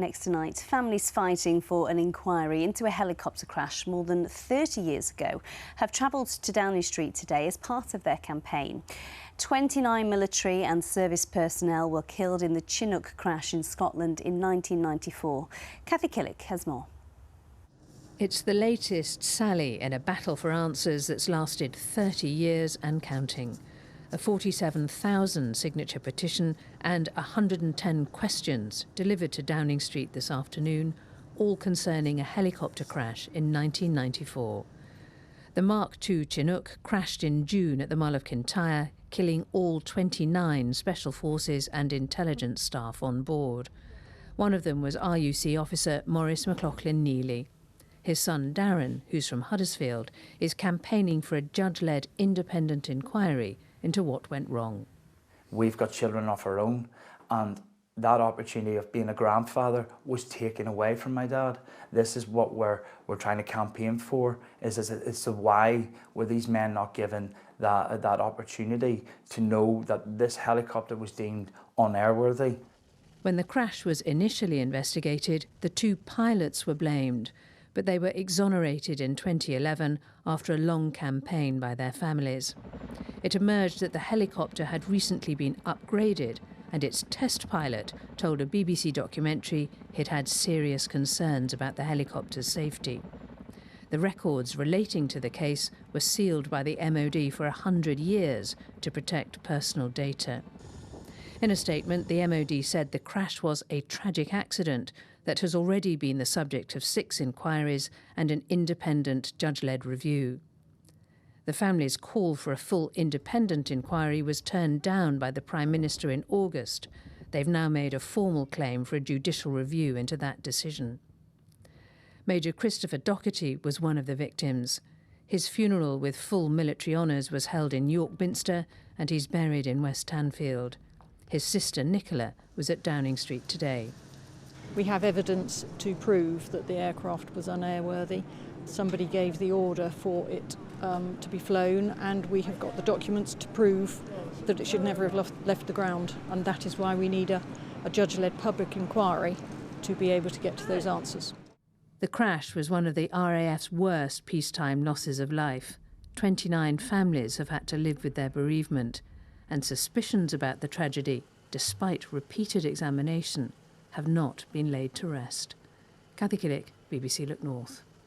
Next tonight, families fighting for an inquiry into a helicopter crash more than 30 years ago have travelled to Downing Street today as part of their campaign. 29 military and service personnel were killed in the Chinook crash in Scotland in 1994. Kathy Killick has more. It's the latest sally in a battle for answers that's lasted 30 years and counting. A 47,000 signature petition and 110 questions delivered to Downing Street this afternoon, all concerning a helicopter crash in 1994. The Mark II Chinook crashed in June at the Mull of Kintyre, killing all 29 Special Forces and intelligence staff on board. One of them was RUC officer Maurice McLaughlin-Neely. His son Darren, who's from Huddersfield, is campaigning for a judge-led independent inquiry into what went wrong. We've got children of our own, and that opportunity of being a grandfather was taken away from my dad. This is what we're trying to campaign for, it's the why were these men not given that opportunity to know that this helicopter was deemed unairworthy. When the crash was initially investigated, the two pilots were blamed, but they were exonerated in 2011 after a long campaign by their families. It emerged that the helicopter had recently been upgraded, and its test pilot told a BBC documentary he'd had serious concerns about the helicopter's safety. The records relating to the case were sealed by the MOD for 100 years to protect personal data. In a statement, the MOD said the crash was a tragic accident that has already been the subject of 6 inquiries and an independent judge-led review. The family's call for a full independent inquiry was turned down by the Prime Minister in August. They've now made a formal claim for a judicial review into that decision. Major Christopher Doherty was one of the victims. His funeral with full military honours was held in York Minster, and he's buried in West Tanfield. His sister Nicola was at Downing Street today. We have evidence to prove that the aircraft was unairworthy. Somebody gave the order for it to be flown, and we have got the documents to prove that it should never have left the ground, and that is why we need a judge-led public inquiry to be able to get to those answers. The crash was one of the RAF's worst peacetime losses of life. 29 families have had to live with their bereavement, and suspicions about the tragedy, despite repeated examination, have not been laid to rest. Kathy Killick, BBC Look North.